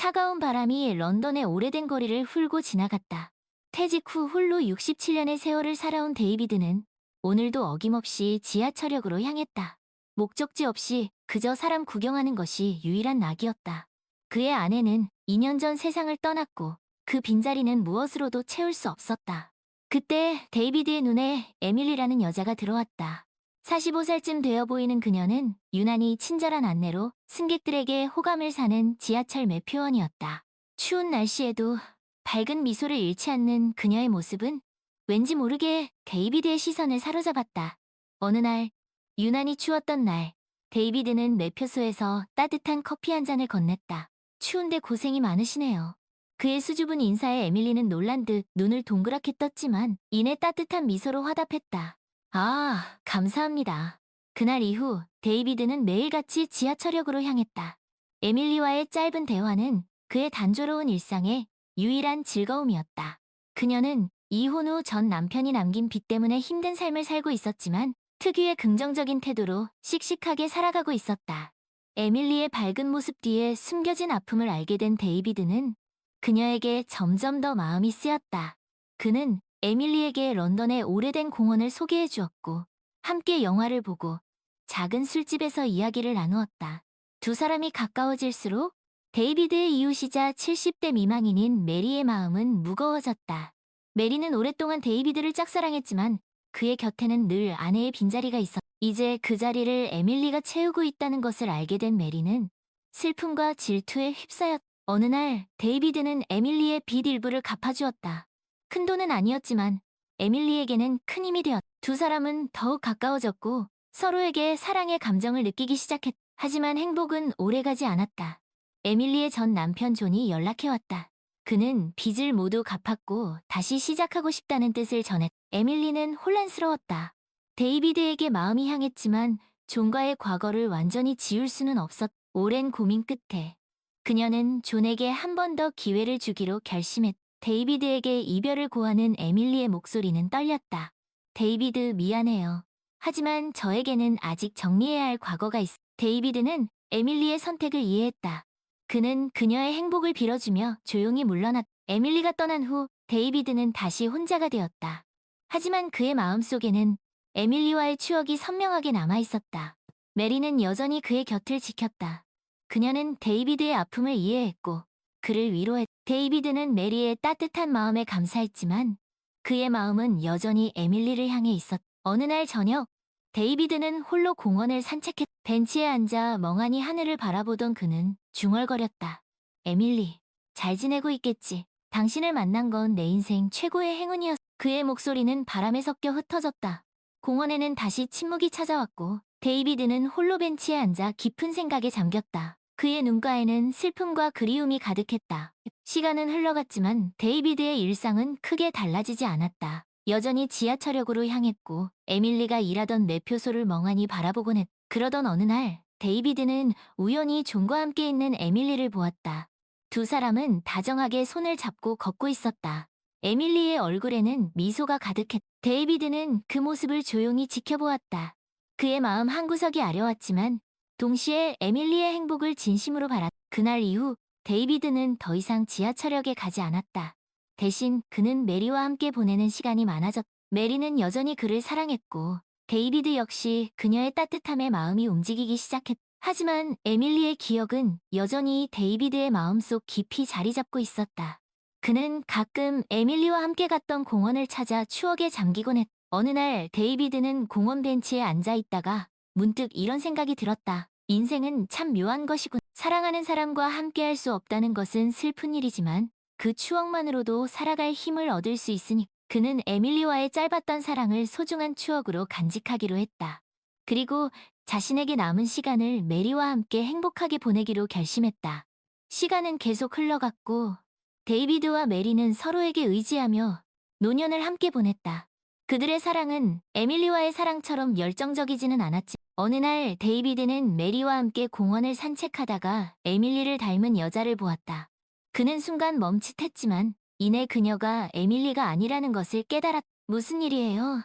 차가운 바람이 런던의 오래된 거리를 훑고 지나갔다. 퇴직 후 홀로 67년의 세월을 살아온 데이비드는 오늘도 어김없이 지하철역으로 향했다. 목적지 없이 그저 사람 구경하는 것이 유일한 낙이었다. 그의 아내는 2년 전 세상을 떠났고 그 빈자리는 무엇으로도 채울 수 없었다. 그때 데이비드의 눈에 에밀리라는 여자가 들어왔다. 45살쯤 되어 보이는 그녀는 유난히 친절한 안내로 승객들에게 호감을 사는 지하철 매표원이었다. 추운 날씨에도 밝은 미소를 잃지 않는 그녀의 모습은 왠지 모르게 데이비드의 시선을 사로잡았다. 어느 날, 유난히 추웠던 날, 데이비드는 매표소에서 따뜻한 커피 한 잔을 건넸다. 추운데 고생이 많으시네요. 그의 수줍은 인사에 에밀리는 놀란 듯 눈을 동그랗게 떴지만 이내 따뜻한 미소로 화답했다. 아, 감사합니다. 그날 이후 데이비드는 매일같이 지하철역으로 향했다. 에밀리와의 짧은 대화는 그의 단조로운 일상의 유일한 즐거움이었다. 그녀는 이혼 후 전 남편이 남긴 빚 때문에 힘든 삶을 살고 있었지만 특유의 긍정적인 태도로 씩씩하게 살아가고 있었다. 에밀리의 밝은 모습 뒤에 숨겨진 아픔을 알게 된 데이비드는 그녀에게 점점 더 마음이 쓰였다. 그는 에밀리에게 런던의 오래된 공원을 소개해 주었고, 함께 영화를 보고 작은 술집에서 이야기를 나누었다. 두 사람이 가까워질수록 데이비드의 이웃이자 70대 미망인인 메리의 마음은 무거워졌다. 메리는 오랫동안 데이비드를 짝사랑했지만 그의 곁에는 늘 아내의 빈자리가 있었다. 이제 그 자리를 에밀리가 채우고 있다는 것을 알게 된 메리는 슬픔과 질투에 휩싸였다. 어느 날 데이비드는 에밀리의 빚 일부를 갚아주었다. 큰 돈은 아니었지만 에밀리에게는 큰 힘이 되었다. 두 사람은 더욱 가까워졌고 서로에게 사랑의 감정을 느끼기 시작했다. 하지만 행복은 오래가지 않았다. 에밀리의 전 남편 존이 연락해왔다. 그는 빚을 모두 갚았고 다시 시작하고 싶다는 뜻을 전했다. 에밀리는 혼란스러웠다. 데이비드에게 마음이 향했지만 존과의 과거를 완전히 지울 수는 없었다. 오랜 고민 끝에 그녀는 존에게 한 번 더 기회를 주기로 결심했다. 데이비드에게 이별을 고하는 에밀리의 목소리는 떨렸다. 데이비드 미안해요. 하지만 저에게는 아직 정리해야 할 과거가 있어. 데이비드는 에밀리의 선택을 이해했다. 그는 그녀의 행복을 빌어주며 조용히 물러났다. 에밀리가 떠난 후 데이비드는 다시 혼자가 되었다. 하지만 그의 마음속에는 에밀리와의 추억이 선명하게 남아있었다. 메리는 여전히 그의 곁을 지켰다. 그녀는 데이비드의 아픔을 이해했고 그를 위로했다. 데이비드는 메리의 따뜻한 마음에 감사했지만 그의 마음은 여전히 에밀리를 향해 있었다. 어느 날 저녁, 데이비드는 홀로 공원을 산책했다. 벤치에 앉아 멍하니 하늘을 바라보던 그는 중얼거렸다. 에밀리, 잘 지내고 있겠지. 당신을 만난 건 내 인생 최고의 행운이었어. 그의 목소리는 바람에 섞여 흩어졌다. 공원에는 다시 침묵이 찾아왔고 데이비드는 홀로 벤치에 앉아 깊은 생각에 잠겼다. 그의 눈가에는 슬픔과 그리움이 가득했다. 시간은 흘러갔지만 데이비드의 일상은 크게 달라지지 않았다. 여전히 지하철역으로 향했고 에밀리가 일하던 매표소를 멍하니 바라보곤 했다. 그러던 어느 날 데이비드는 우연히 존과 함께 있는 에밀리를 보았다. 두 사람은 다정하게 손을 잡고 걷고 있었다. 에밀리의 얼굴에는 미소가 가득했다. 데이비드는 그 모습을 조용히 지켜보았다. 그의 마음 한구석이 아려왔지만 동시에 에밀리의 행복을 진심으로 바랐다. 그날 이후 데이비드는 더 이상 지하철역에 가지 않았다. 대신 그는 메리와 함께 보내는 시간이 많아졌다. 메리는 여전히 그를 사랑했고 데이비드 역시 그녀의 따뜻함에 마음이 움직이기 시작했다. 하지만 에밀리의 기억은 여전히 데이비드의 마음속 깊이 자리 잡고 있었다. 그는 가끔 에밀리와 함께 갔던 공원을 찾아 추억에 잠기곤 했다. 어느 날 데이비드는 공원 벤치에 앉아 있다가 문득 이런 생각이 들었다. 인생은 참 묘한 것이군. 사랑하는 사람과 함께할 수 없다는 것은 슬픈 일이지만 그 추억만으로도 살아갈 힘을 얻을 수 있으니 그는 에밀리와의 짧았던 사랑을 소중한 추억으로 간직하기로 했다. 그리고 자신에게 남은 시간을 메리와 함께 행복하게 보내기로 결심했다. 시간은 계속 흘러갔고 데이비드와 메리는 서로에게 의지하며 노년을 함께 보냈다. 그들의 사랑은 에밀리와의 사랑처럼 열정적이지는 않았지. 어느 날 데이비드는 메리와 함께 공원을 산책하다가 에밀리를 닮은 여자를 보았다. 그는 순간 멈칫했지만 이내 그녀가 에밀리가 아니라는 것을 깨달았다. 무슨 일이에요?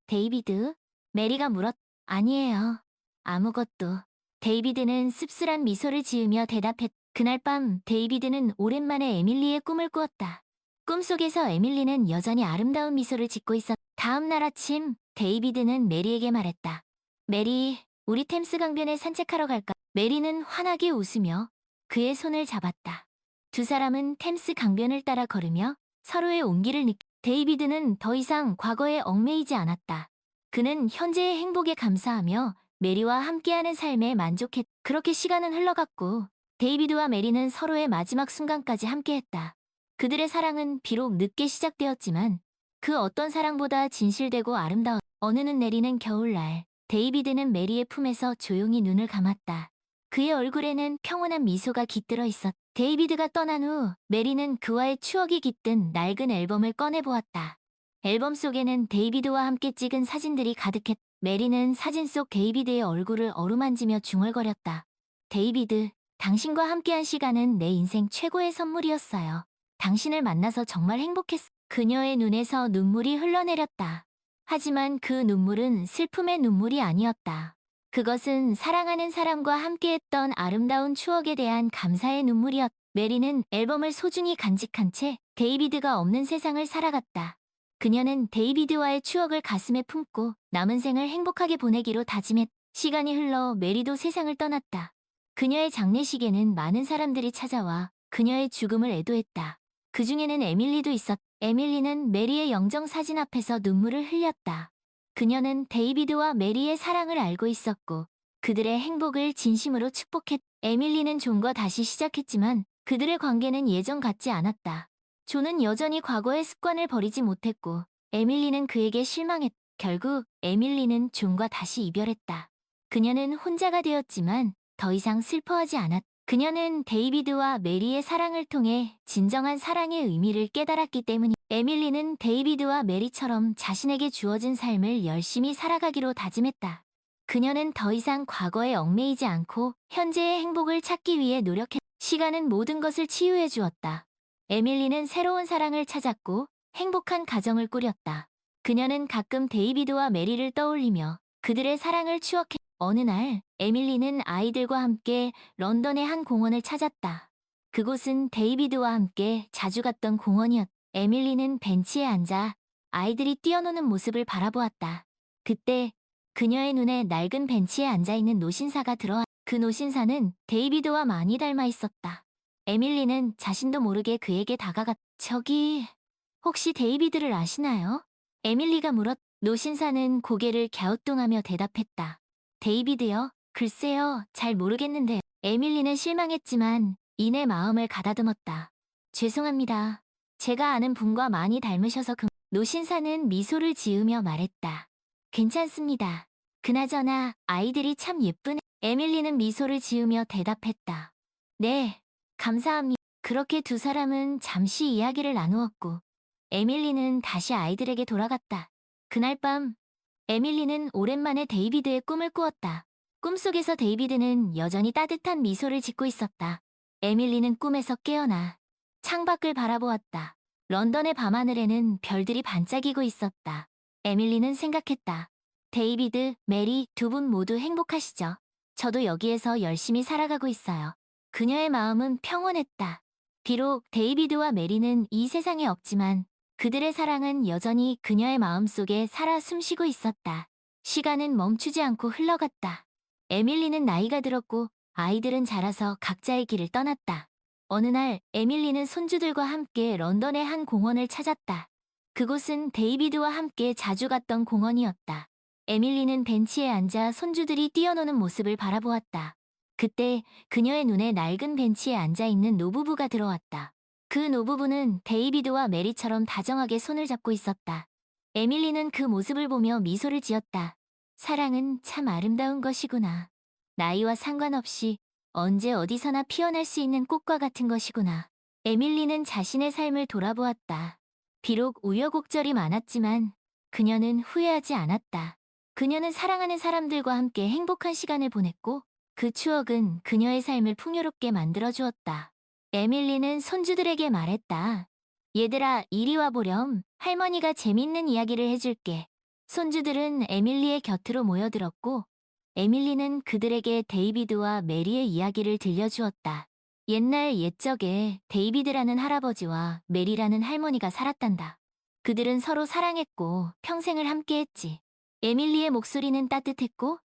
데이비드? 메리가 물었다. 아니에요. 아무것도. 데이비드는 씁쓸한 미소를 지으며 대답했다. 그날 밤 데이비드는 오랜만에 에밀리의 꿈을 꾸었다. 꿈속에서 에밀리는 여전히 아름다운 미소를 짓고 있었다. 다음 날 아침 데이비드는 메리에게 말했다. 메리, 우리 템스 강변에 산책하러 갈까? 메리는 환하게 웃으며 그의 손을 잡았다. 두 사람은 템스 강변을 따라 걸으며 서로의 온기를 데이비드는 더 이상 과거에 얽매이지 않았다. 그는 현재의 행복에 감사하며 메리와 함께하는 삶에 만족했다. 그렇게 시간은 흘러갔고 데이비드와 메리는 서로의 마지막 순간까지 함께했다. 그들의 사랑은 비록 늦게 시작되었지만 그 어떤 사랑보다 진실되고 아름다웠다. 어느 는 내리는 겨울날, 데이비드는 메리의 품에서 조용히 눈을 감았다. 그의 얼굴에는 평온한 미소가 깃들어 있었다. 데이비드가 떠난 후 메리는 그와의 추억이 깃든 낡은 앨범을 꺼내보았다. 앨범 속에는 데이비드와 함께 찍은 사진들이 가득했다. 메리는 사진 속 데이비드의 얼굴을 어루만지며 중얼거렸다. 데이비드, 당신과 함께한 시간은 내 인생 최고의 선물이었어요. 당신을 만나서 정말 행복했어. 그녀의 눈에서 눈물이 흘러내렸다. 하지만 그 눈물은 슬픔의 눈물이 아니었다. 그것은 사랑하는 사람과 함께했던 아름다운 추억에 대한 감사의 눈물이었다. 메리는 앨범을 소중히 간직한 채 데이비드가 없는 세상을 살아갔다. 그녀는 데이비드와의 추억을 가슴에 품고 남은 생을 행복하게 보내기로 다짐했다. 시간이 흘러 메리도 세상을 떠났다. 그녀의 장례식에는 많은 사람들이 찾아와 그녀의 죽음을 애도했다. 그 중에는 에밀리도 있었다. 에밀리는 메리의 영정 사진 앞에서 눈물을 흘렸다. 그녀는 데이비드와 메리의 사랑을 알고 있었고 그들의 행복을 진심으로 축복했다. 에밀리는 존과 다시 시작했지만 그들의 관계는 예전 같지 않았다. 존은 여전히 과거의 습관을 버리지 못했고 에밀리는 그에게 실망했다. 결국 에밀리는 존과 다시 이별했다. 그녀는 혼자가 되었지만 더 이상 슬퍼하지 않았다. 그녀는 데이비드와 메리의 사랑을 통해 진정한 사랑의 의미를 깨달았기 때문이다. 에밀리는 데이비드와 메리처럼 자신에게 주어진 삶을 열심히 살아가기로 다짐했다. 그녀는 더 이상 과거에 얽매이지 않고 현재의 행복을 찾기 위해 노력했다. 시간은 모든 것을 치유해 주었다. 에밀리는 새로운 사랑을 찾았고 행복한 가정을 꾸렸다. 그녀는 가끔 데이비드와 메리를 떠올리며 그들의 사랑을 추억했다. 어느 날 에밀리는 아이들과 함께 런던의 한 공원을 찾았다. 그곳은 데이비드와 함께 자주 갔던 공원이었다. 에밀리는 벤치에 앉아 아이들이 뛰어노는 모습을 바라보았다. 그때 그녀의 눈에 낡은 벤치에 앉아있는 노신사가 들어왔다. 그 노신사는 데이비드와 많이 닮아 있었다. 에밀리는 자신도 모르게 그에게 다가갔다. 저기, 혹시 데이비드를 아시나요? 에밀리가 물었다. 노신사는 고개를 갸우뚱하며 대답했다. 데이비드요? 글쎄요, 잘 모르겠는데. 에밀리는 실망했지만 이내 마음을 가다듬었다. 죄송합니다. 제가 아는 분과 많이 닮으셔서 노신사는 미소를 지으며 말했다. 괜찮습니다. 그나저나 아이들이 참 예쁘네. 에밀리는 미소를 지으며 대답했다. 네, 감사합니다. 그렇게 두 사람은 잠시 이야기를 나누었고 에밀리는 다시 아이들에게 돌아갔다. 그날 밤 에밀리는 오랜만에 데이비드의 꿈을 꾸었다. 꿈속에서 데이비드는 여전히 따뜻한 미소를 짓고 있었다. 에밀리는 꿈에서 깨어나 창밖을 바라보았다. 런던의 밤하늘에는 별들이 반짝이고 있었다. 에밀리는 생각했다. 데이비드, 메리 두 분 모두 행복하시죠? 저도 여기에서 열심히 살아가고 있어요. 그녀의 마음은 평온했다. 비록 데이비드와 메리는 이 세상에 없지만 그들의 사랑은 여전히 그녀의 마음속에 살아 숨쉬고 있었다. 시간은 멈추지 않고 흘러갔다. 에밀리는 나이가 들었고 아이들은 자라서 각자의 길을 떠났다. 어느 날 에밀리는 손주들과 함께 런던의 한 공원을 찾았다. 그곳은 데이비드와 함께 자주 갔던 공원이었다. 에밀리는 벤치에 앉아 손주들이 뛰어노는 모습을 바라보았다. 그때 그녀의 눈에 낡은 벤치에 앉아있는 노부부가 들어왔다. 그 노부부는 데이비드와 메리처럼 다정하게 손을 잡고 있었다. 에밀리는 그 모습을 보며 미소를 지었다. 사랑은 참 아름다운 것이구나. 나이와 상관없이 언제 어디서나 피어날 수 있는 꽃과 같은 것이구나. 에밀리는 자신의 삶을 돌아보았다. 비록 우여곡절이 많았지만 그녀는 후회하지 않았다. 그녀는 사랑하는 사람들과 함께 행복한 시간을 보냈고 그 추억은 그녀의 삶을 풍요롭게 만들어주었다. 에밀리는 손주들에게 말했다. 얘들아, 이리 와보렴. 할머니가 재밌는 이야기를 해줄게. 손주들은 에밀리의 곁으로 모여들었고 에밀리는 그들에게 데이비드와 메리의 이야기를 들려주었다. 옛날 옛적에 데이비드라는 할아버지와 메리라는 할머니가 살았단다. 그들은 서로 사랑했고 평생을 함께했지. 에밀리의 목소리는 따뜻했고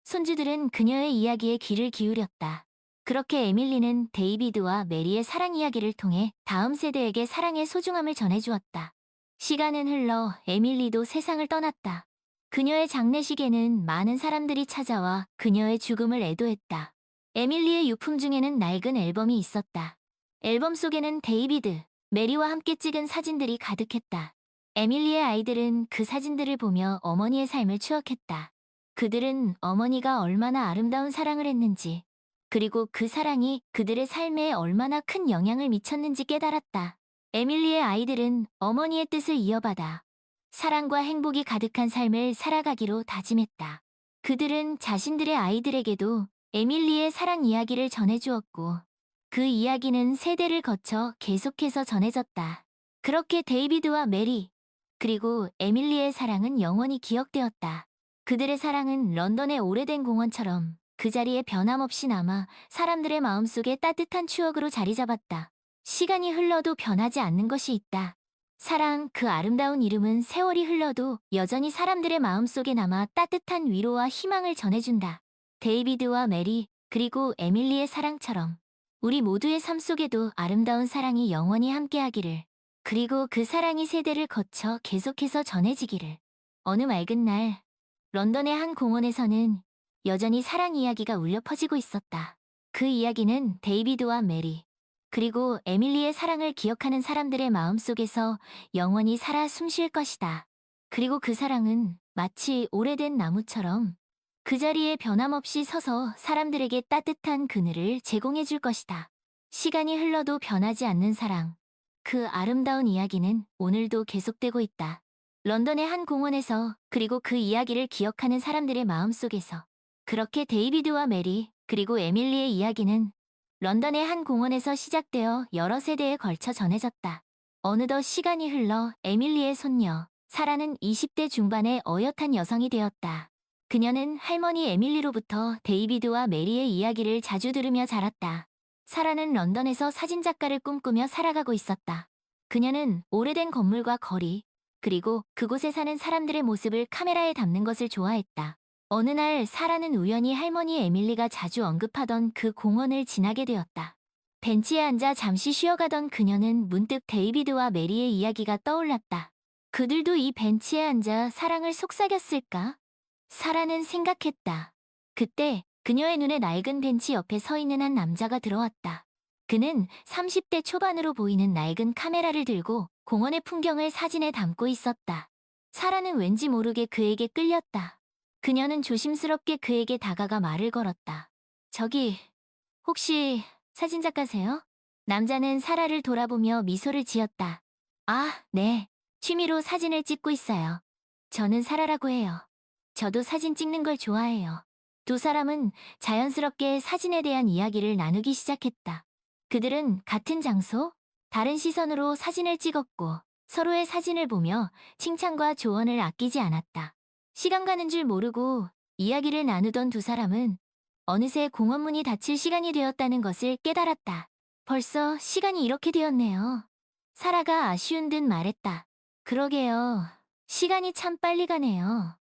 손주들은 그녀의 이야기에 귀를 기울였다. 그렇게 에밀리는 데이비드와 메리의 사랑 이야기를 통해 다음 세대에게 사랑의 소중함을 전해주었다. 시간은 흘러 에밀리도 세상을 떠났다. 그녀의 장례식에는 많은 사람들이 찾아와 그녀의 죽음을 애도했다. 에밀리의 유품 중에는 낡은 앨범이 있었다. 앨범 속에는 데이비드, 메리와 함께 찍은 사진들이 가득했다. 에밀리의 아이들은 그 사진들을 보며 어머니의 삶을 추억했다. 그들은 어머니가 얼마나 아름다운 사랑을 했는지, 그리고 그 사랑이 그들의 삶에 얼마나 큰 영향을 미쳤는지 깨달았다. 에밀리의 아이들은 어머니의 뜻을 이어받아 사랑과 행복이 가득한 삶을 살아가기로 다짐했다. 그들은 자신들의 아이들에게도 에밀리의 사랑 이야기를 전해주었고, 그 이야기는 세대를 거쳐 계속해서 전해졌다. 그렇게 데이비드와 메리, 그리고 에밀리의 사랑은 영원히 기억되었다. 그들의 사랑은 런던의 오래된 공원처럼 그 자리에 변함없이 남아 사람들의 마음속에 따뜻한 추억으로 자리 잡았다. 시간이 흘러도 변하지 않는 것이 있다. 사랑, 그 아름다운 이름은 세월이 흘러도 여전히 사람들의 마음속에 남아 따뜻한 위로와 희망을 전해준다. 데이비드와 메리, 그리고 에밀리의 사랑처럼 우리 모두의 삶 속에도 아름다운 사랑이 영원히 함께하기를, 그리고 그 사랑이 세대를 거쳐 계속해서 전해지기를. 어느 맑은 날, 런던의 한 공원에서는 여전히 사랑 이야기가 울려 퍼지고 있었다. 그 이야기는 데이비드와 메리, 그리고 에밀리의 사랑을 기억하는 사람들의 마음속에서 영원히 살아 숨쉴 것이다. 그리고 그 사랑은 마치 오래된 나무처럼 그 자리에 변함없이 서서 사람들에게 따뜻한 그늘을 제공해 줄 것이다. 시간이 흘러도 변하지 않는 사랑. 그 아름다운 이야기는 오늘도 계속되고 있다. 런던의 한 공원에서, 그리고 그 이야기를 기억하는 사람들의 마음속에서. 그렇게 데이비드와 메리, 그리고 에밀리의 이야기는 런던의 한 공원에서 시작되어 여러 세대에 걸쳐 전해졌다. 어느덧 시간이 흘러 에밀리의 손녀, 사라는 20대 중반의 어엿한 여성이 되었다. 그녀는 할머니 에밀리로부터 데이비드와 메리의 이야기를 자주 들으며 자랐다. 사라는 런던에서 사진작가를 꿈꾸며 살아가고 있었다. 그녀는 오래된 건물과 거리, 그리고 그곳에 사는 사람들의 모습을 카메라에 담는 것을 좋아했다. 어느 날 사라는 우연히 할머니 에밀리가 자주 언급하던 그 공원을 지나게 되었다. 벤치에 앉아 잠시 쉬어가던 그녀는 문득 데이비드와 메리의 이야기가 떠올랐다. 그들도 이 벤치에 앉아 사랑을 속삭였을까? 사라는 생각했다. 그때 그녀의 눈에 낡은 벤치 옆에 서 있는 한 남자가 들어왔다. 그는 30대 초반으로 보이는 낡은 카메라를 들고 공원의 풍경을 사진에 담고 있었다. 사라는 왠지 모르게 그에게 끌렸다. 그녀는 조심스럽게 그에게 다가가 말을 걸었다. 저기, 혹시 사진작가세요? 남자는 사라를 돌아보며 미소를 지었다. 아, 네. 취미로 사진을 찍고 있어요. 저는 사라라고 해요. 저도 사진 찍는 걸 좋아해요. 두 사람은 자연스럽게 사진에 대한 이야기를 나누기 시작했다. 그들은 같은 장소, 다른 시선으로 사진을 찍었고 서로의 사진을 보며 칭찬과 조언을 아끼지 않았다. 시간 가는 줄 모르고 이야기를 나누던 두 사람은 어느새 공원문이 닫힐 시간이 되었다는 것을 깨달았다. 벌써 시간이 이렇게 되었네요. 사라가 아쉬운 듯 말했다. 그러게요. 시간이 참 빨리 가네요.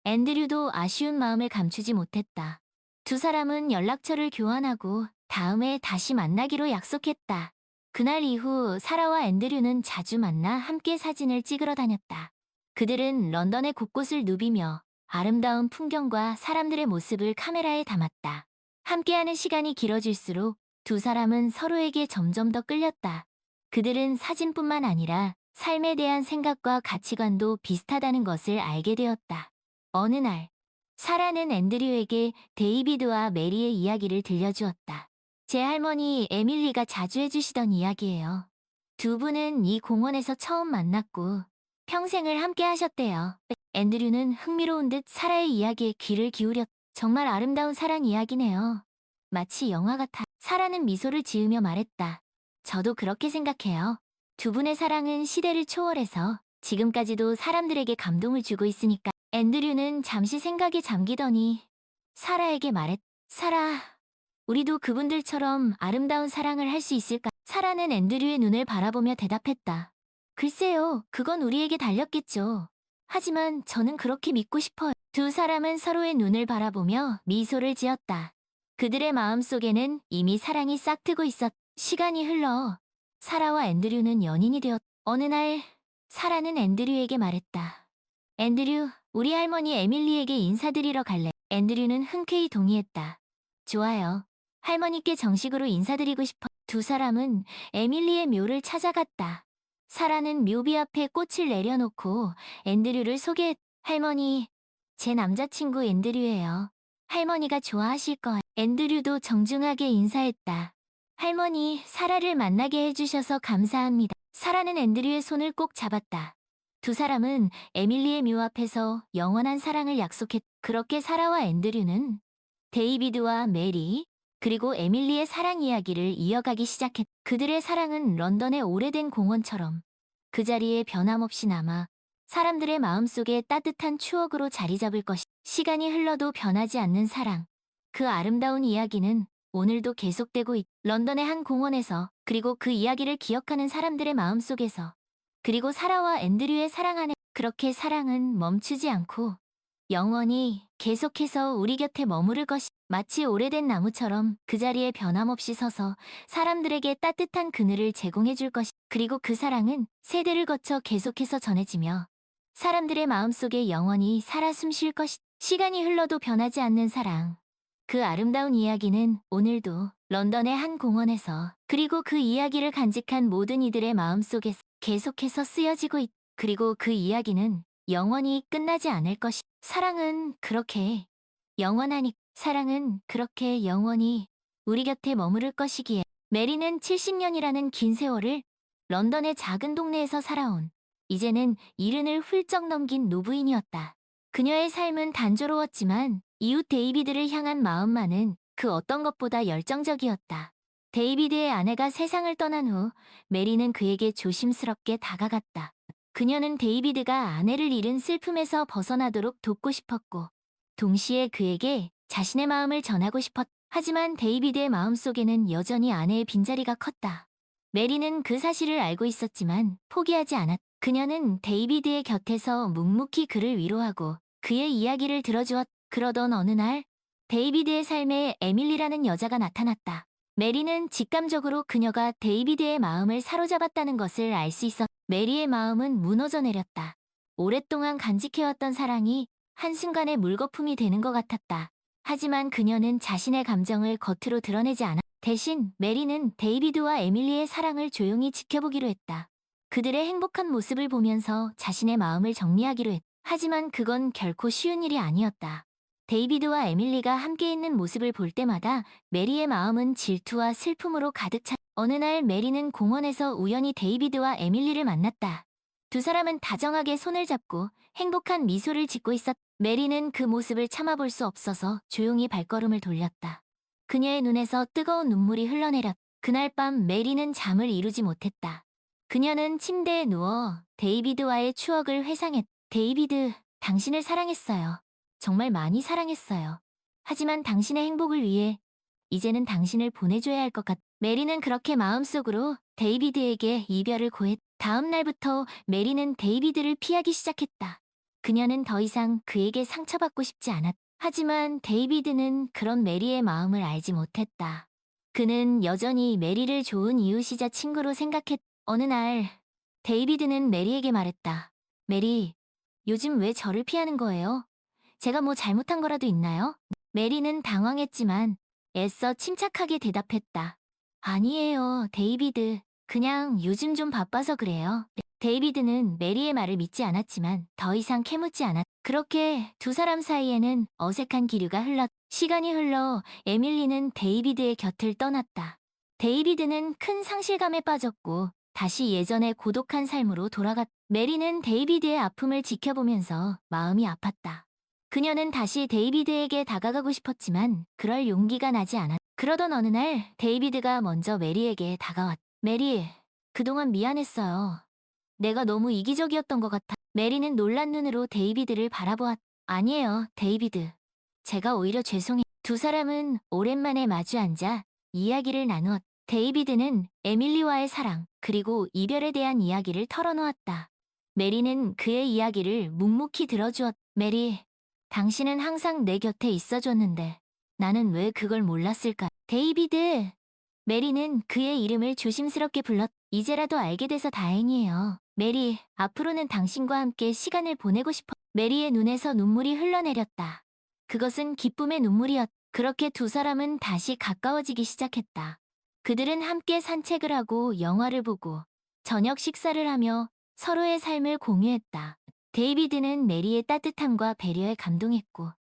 앤드류도 아쉬운 마음을 감추지 못했다. 두 사람은 연락처를 교환하고 다음에 다시 만나기로 약속했다. 그날 이후 사라와 앤드류는 자주 만나 함께 사진을 찍으러 다녔다. 그들은 런던의 곳곳을 누비며 아름다운 풍경과 사람들의 모습을 카메라에 담았다. 함께하는 시간이 길어질수록 두 사람은 서로에게 점점 더 끌렸다. 그들은 사진뿐만 아니라 삶에 대한 생각과 가치관도 비슷하다는 것을 알게 되었다. 어느 날, 사라는 앤드류에게 데이비드와 메리의 이야기를 들려주었다. 제 할머니 에밀리가 자주 해주시던 이야기예요. 두 분은 이 공원에서 처음 만났고 평생을 함께 하셨대요. 앤드류는 흥미로운 듯 사라의 이야기에 귀를 기울였. 정말 아름다운 사랑 이야기네요. 마치 영화 같아. 사라는 미소를 지으며 말했다. 저도 그렇게 생각해요. 두 분의 사랑은 시대를 초월해서 지금까지도 사람들에게 감동을 주고 있으니까. 앤드류는 잠시 생각에 잠기더니 사라에게 말했. 사라, 우리도 그분들처럼 아름다운 사랑을 할 수 있을까? 사라는 앤드류의 눈을 바라보며 대답했다. 글쎄요, 그건 우리에게 달렸겠죠. 하지만 저는 그렇게 믿고 싶어요. 두 사람은 서로의 눈을 바라보며 미소를 지었다. 그들의 마음속에는 이미 사랑이 싹트고 시간이 흘러 사라와 앤드류는 연인이 되었다. 어느 날 사라는 앤드류에게 말했다. 앤드류, 우리 할머니 에밀리에게 인사드리러 갈래? 앤드류는 흔쾌히 동의했다. 좋아요. 할머니께 정식으로 인사드리고 싶어. 두 사람은 에밀리의 묘를 찾아갔다. 사라는 묘비 앞에 꽃을 내려놓고 앤드류를 할머니, 제 남자친구 앤드류예요. 할머니가 좋아하실 거예요. 앤드류도 정중하게 인사했다. 할머니, 사라를 만나게 해주셔서 감사합니다. 사라는 앤드류의 손을 꼭 잡았다. 두 사람은 에밀리의 묘 앞에서 영원한 사랑을 그렇게 사라와 앤드류는 데이비드와 메리, 그리고 에밀리의 사랑 이야기를 이어가기 그들의 사랑은 런던의 오래된 공원처럼 그 자리에 변함없이 남아 사람들의 마음속에 따뜻한 추억으로 자리 잡을 시간이 흘러도 변하지 않는 사랑. 그 아름다운 이야기는 오늘도 계속되고 런던의 한 공원에서, 그리고 그 이야기를 기억하는 사람들의 마음속에서, 그리고 사라와 앤드류의 사랑 안에. 그렇게 사랑은 멈추지 않고 영원히 계속해서 우리 곁에 머무를 마치 오래된 나무처럼 그 자리에 변함없이 서서 사람들에게 따뜻한 그늘을 제공해 줄 그리고 그 사랑은 세대를 거쳐 계속해서 전해지며 사람들의 마음속에 영원히 살아 숨쉴 시간이 흘러도 변하지 않는 사랑. 그 아름다운 이야기는 오늘도 런던의 한 공원에서, 그리고 그 이야기를 간직한 모든 이들의 마음속에서 계속해서 쓰여지고 그리고 그 이야기는 영원히 끝나지 않을 사랑은 그렇게 사랑은 그렇게 영원히 우리 곁에 머무를 것이기에. 메리는 70년이라는 긴 세월을 런던의 작은 동네에서 살아온, 이제는 70을 훌쩍 넘긴 노부인이었다. 그녀의 삶은 단조로웠지만 이웃 데이비드를 향한 마음만은 그 어떤 것보다 열정적이었다. 데이비드의 아내가 세상을 떠난 후 메리는 그에게 조심스럽게 다가갔다. 그녀는 데이비드가 아내를 잃은 슬픔에서 벗어나도록 돕고 싶었고, 동시에 그에게 자신의 마음을 전하고 하지만 데이비드의 마음속에는 여전히 아내의 빈자리가 컸다. 메리는 그 사실을 알고 있었지만 포기하지 않았다. 그녀는 데이비드의 곁에서 묵묵히 그를 위로하고 그의 이야기를 그러던 어느 날 데이비드의 삶에 에밀리라는 여자가 나타났다. 메리는 직감적으로 그녀가 데이비드의 마음을 사로잡았다는 것을 알 수 메리의 마음은 무너져 내렸다. 오랫동안 간직해왔던 사랑이 한순간에 물거품이 되는 것 같았다. 하지만 그녀는 자신의 감정을 겉으로 드러내지 않았다. 대신 메리는 데이비드와 에밀리의 사랑을 조용히 지켜보기로 했다. 그들의 행복한 모습을 보면서 자신의 마음을 정리하기로 했다. 하지만 그건 결코 쉬운 일이 아니었다. 데이비드와 에밀리가 함께 있는 모습을 볼 때마다 메리의 마음은 질투와 슬픔으로 가득 어느 날 메리는 공원에서 우연히 데이비드와 에밀리를 만났다. 두 사람은 다정하게 손을 잡고 행복한 미소를 짓고 메리는 그 모습을 참아볼 수 없어서 조용히 발걸음을 돌렸다. 그녀의 눈에서 뜨거운 눈물이 그날 밤 메리는 잠을 이루지 못했다. 그녀는 침대에 누워 데이비드와의 추억을 데이비드, 당신을 사랑했어요. 정말 많이 사랑했어요. 하지만 당신의 행복을 위해 이제는 당신을 보내줘야 할 것 메리는 그렇게 마음속으로 데이비드에게 이별을 다음 날부터 메리는 데이비드를 피하기 시작했다. 그녀는 더 이상 그에게 상처받고 싶지 않았다. 하지만 데이비드는 그런 메리의 마음을 알지 못했다. 그는 여전히 메리를 좋은 이웃이자 친구로 어느 날 데이비드는 메리에게 말했다. 메리, 요즘 왜 저를 피하는 거예요? 제가 뭐 잘못한 거라도 있나요? 메리는 당황했지만 애써 침착하게 대답했다. 아니에요, 데이비드. 그냥 요즘 좀 바빠서 그래요. 데이비드는 메리의 말을 믿지 않았지만 더 이상 캐묻지 않았다. 그렇게 두 사람 사이에는 어색한 기류가 시간이 흘러 에밀리는 데이비드의 곁을 떠났다. 데이비드는 큰 상실감에 빠졌고 다시 예전의 고독한 삶으로 메리는 데이비드의 아픔을 지켜보면서 마음이 아팠다. 그녀는 다시 데이비드에게 다가가고 싶었지만 그럴 용기가 나지 않았다. 그러던 어느 날 데이비드가 먼저 메리에게 다가왔다. 메리, 그동안 미안했어요. 내가 너무 이기적이었던 것 같아. 메리는 놀란 눈으로 데이비드를 바라보았다. 아니에요, 데이비드. 제가 오히려 죄송해요. 두 사람은 오랜만에 마주 앉아 이야기를 나누었다. 데이비드는 에밀리와의 사랑, 그리고 이별에 대한 이야기를 털어놓았다. 메리는 그의 이야기를 묵묵히 들어주었다. 메리, 당신은 항상 내 곁에 있어줬는데 나는 왜 그걸 몰랐을까? 데이비드! 메리는 그의 이름을 조심스럽게 불렀다. 이제라도 알게 돼서 다행이에요. 메리, 앞으로는 당신과 함께 시간을 보내고 싶어. 메리의 눈에서 눈물이 흘러내렸다. 그것은 기쁨의 눈물이었다. 그렇게 두 사람은 다시 가까워지기 시작했다. 그들은 함께 산책을 하고 영화를 보고 저녁 식사를 하며 서로의 삶을 공유했다. 데이비드는 메리의 따뜻함과 배려에 감동했고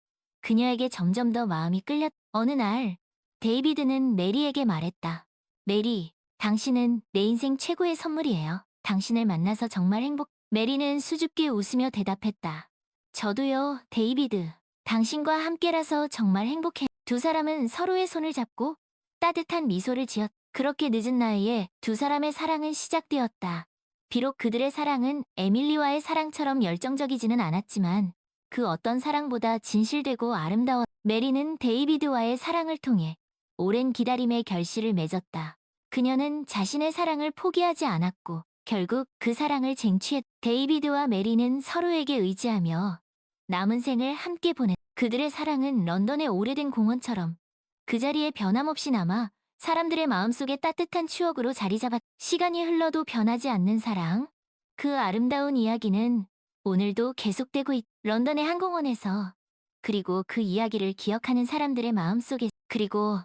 그녀에게 점점 더 마음이 끌렸다. 어느 날 데이비드는 메리에게 말했다. 메리, 당신은 내 인생 최고의 선물이에요. 당신을 만나서 정말 메리는 수줍게 웃으며 대답했다. 저도요, 데이비드. 당신과 함께라서 정말 행복해. 두 사람은 서로의 손을 잡고 따뜻한 미소를 지었다. 그렇게 늦은 나이에 두 사람의 사랑은 시작되었다. 비록 그들의 사랑은 에밀리와의 사랑처럼 열정적이지는 않았지만 그 어떤 사랑보다 진실되고 아름다웠다. 메리는 데이비드와의 사랑을 통해 오랜 기다림의 결실을 맺었다. 그녀는 자신의 사랑을 포기하지 않았고 결국 그 사랑을 쟁취했다. 데이비드와 메리는 서로에게 의지하며 남은 생을 함께 보냈다. 그들의 사랑은 런던의 오래된 공원처럼 그 자리에 변함없이 남아 사람들의 마음속에 따뜻한 추억으로 자리 잡았다. 시간이 흘러도 변하지 않는 사랑. 그 아름다운 이야기는 오늘도 계속되고 있다. 런던의 한 공원에서 그리고 그 이야기를 기억하는 사람들의 마음속에 그리고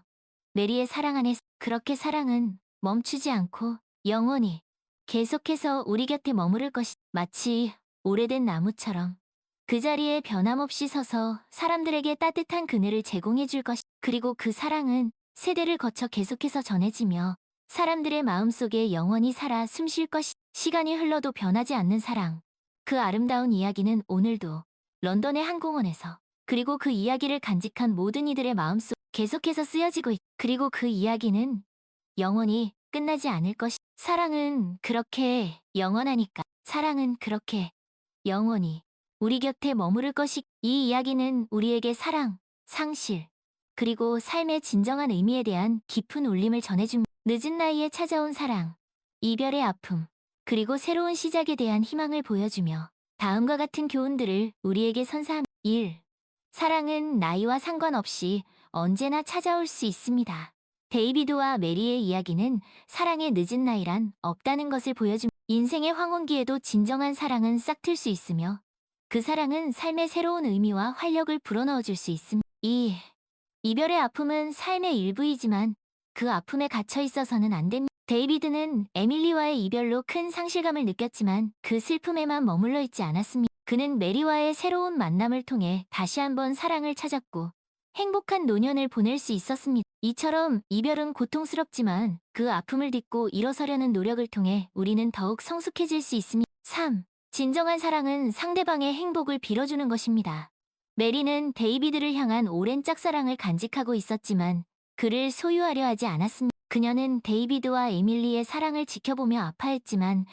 메리의 사랑 안에 그렇게 사랑은 멈추지 않고 영원히 계속해서 우리 곁에 머무를 것이 마치 오래된 나무처럼 그 자리에 변함없이 서서 사람들에게 따뜻한 그늘을 제공해 줄 것이 그리고 그 사랑은 세대를 거쳐 계속해서 전해지며 사람들의 마음속에 영원히 살아 숨쉴 것이 시간이 흘러도 변하지 않는 사랑. 그 아름다운 이야기는 오늘도 런던의 한 공원에서 그리고 그 이야기를 간직한 모든 이들의 마음속 계속해서 쓰여지고 그리고 그 이야기는 영원히 끝나지 않을 것이 사랑은 그렇게 영원하니까 사랑은 그렇게 영원히 우리 곁에 머무를 것이 이 이야기는 우리에게 사랑, 상실, 그리고 삶의 진정한 의미에 대한 깊은 울림을 전해줍니다. 늦은 나이에 찾아온 사랑, 이별의 아픔, 그리고 새로운 시작에 대한 희망을 보여주며 다음과 같은 교훈들을 우리에게 선사합니다. 1. 사랑은 나이와 상관없이 언제나 찾아올 수 있습니다. 데이비드와 메리의 이야기는 사랑의 늦은 나이란 없다는 것을 보여줍니다. 인생의 황혼기에도 진정한 사랑은 싹틀 수 있으며 그 사랑은 삶의 새로운 의미와 활력을 불어넣어줄 수 있습니다. 2. 이별의 아픔은 삶의 일부이지만 그 아픔에 갇혀 있어서는 안 됩니다. 데이비드는 에밀리와의 이별로 큰 상실감을 느꼈지만 그 슬픔에만 머물러 있지 않았습니다. 그는 메리와의 새로운 만남을 통해 다시 한번 사랑을 찾았고 행복한 노년을 보낼 수 있었습니다. 이처럼 이별은 고통스럽지만 그 아픔을 딛고 일어서려는 노력을 통해 우리는 더욱 성숙해질 수 있습니다. 3. 진정한 사랑은 상대방의 행복을 빌어주는 것입니다. 메리는 데이비드를 향한 오랜 짝사랑을 간직하고 있었지만 그를 소유하려 하지 않았습니다. 그녀는 데이비드와 에밀리의 사랑을 지켜보며 아파했지만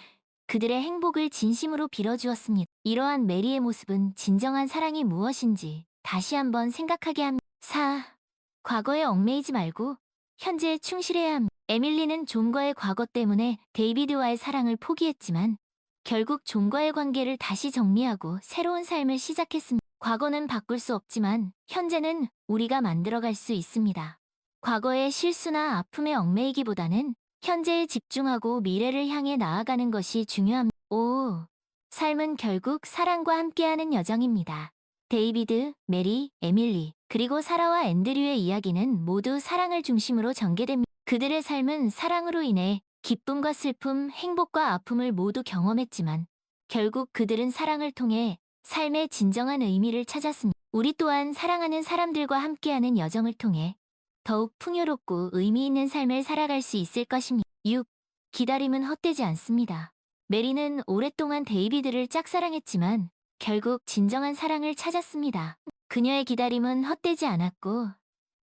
그들의 행복을 진심으로 빌어주었습니다. 이러한 메리의 모습은 진정한 사랑이 무엇인지 다시 한번 생각하게 합니다. 4. 과거에 얽매이지 말고 현재에 충실해야 합니다. 에밀리는 존과의 과거 때문에 데이비드와의 사랑을 포기했지만 결국 존과의 관계를 다시 정리하고 새로운 삶을 시작했습니다. 과거는 바꿀 수 없지만 현재는 우리가 만들어갈 수 있습니다. 과거의 실수나 아픔에 얽매이기보다는 현재에 집중하고 미래를 향해 나아가는 것이 중요합니다. 5. 삶은 결국 사랑과 함께하는 여정입니다. 데이비드, 메리, 에밀리, 그리고 사라와 앤드류의 이야기는 모두 사랑을 중심으로 전개됩니다. 그들의 삶은 사랑으로 인해 기쁨과 슬픔, 행복과 아픔을 모두 경험했지만 결국 그들은 사랑을 통해 삶의 진정한 의미를 찾았습니다. 우리 또한 사랑하는 사람들과 함께하는 여정을 통해 더욱 풍요롭고 의미 있는 삶을 살아갈 수 있을 것입니다. 6. 기다림은 헛되지 않습니다. 메리는 오랫동안 데이비드를 짝사랑했지만 결국 진정한 사랑을 찾았습니다. 그녀의 기다림은 헛되지 않았고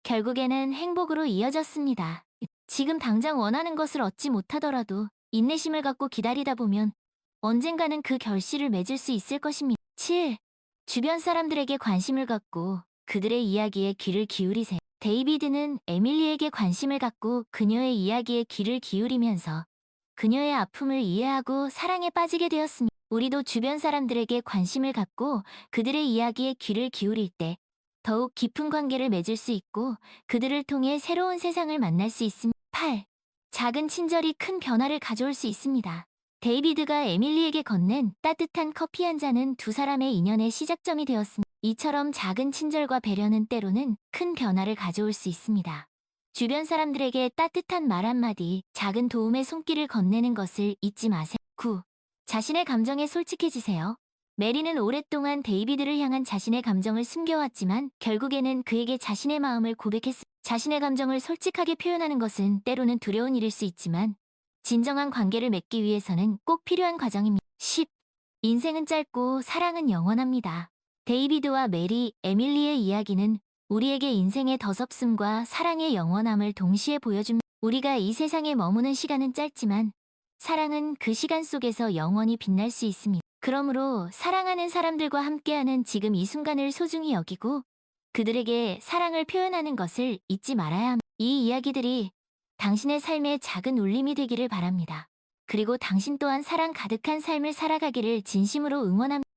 결국에는 행복으로 이어졌습니다. 지금 당장 원하는 것을 얻지 못하더라도 인내심을 갖고 기다리다 보면 언젠가는 그 결실을 맺을 수 있을 것입니다. 7. 주변 사람들에게 관심을 갖고 그들의 이야기에 귀를 기울이세요. 데이비드는 에밀리에게 관심을 갖고 그녀의 이야기에 귀를 기울이면서 그녀의 아픔을 이해하고 사랑에 빠지게 되었습니다. 우리도 주변 사람들에게 관심을 갖고 그들의 이야기에 귀를 기울일 때 더욱 깊은 관계를 맺을 수 있고 그들을 통해 새로운 세상을 만날 수 있습니다. 8. 작은 친절이 큰 변화를 가져올 수 있습니다. 데이비드가 에밀리에게 건넨 따뜻한 커피 한 잔은 두 사람의 인연의 시작점이 되었습니다. 이처럼 작은 친절과 배려는 때로는 큰 변화를 가져올 수 있습니다. 주변 사람들에게 따뜻한 말 한마디, 작은 도움의 손길을 건네는 것을 잊지 마세요. 9. 자신의 감정에 솔직해지세요. 메리는 오랫동안 데이비드를 향한 자신의 감정을 숨겨왔지만 결국에는 그에게 자신의 마음을 고백했습니다. 자신의 감정을 솔직하게 표현하는 것은 때로는 두려운 일일 수 있지만 진정한 관계를 맺기 위해서는 꼭 필요한 과정입니다. 10. 인생은 짧고 사랑은 영원합니다. 데이비드와 메리, 에밀리의 이야기는 우리에게 인생의 더섭음과 사랑의 영원함을 동시에 보여줍니다. 우리가 이 세상에 머무는 시간은 짧지만 사랑은 그 시간 속에서 영원히 빛날 수 있습니다. 그러므로 사랑하는 사람들과 함께하는 지금 이 순간을 소중히 여기고 그들에게 사랑을 표현하는 것을 잊지 말아야 합니다. 이 이야기들이 당신의 삶의 작은 울림이 되기를 바랍니다. 그리고 당신 또한 사랑 가득한 삶을 살아가기를 진심으로 응원합니다.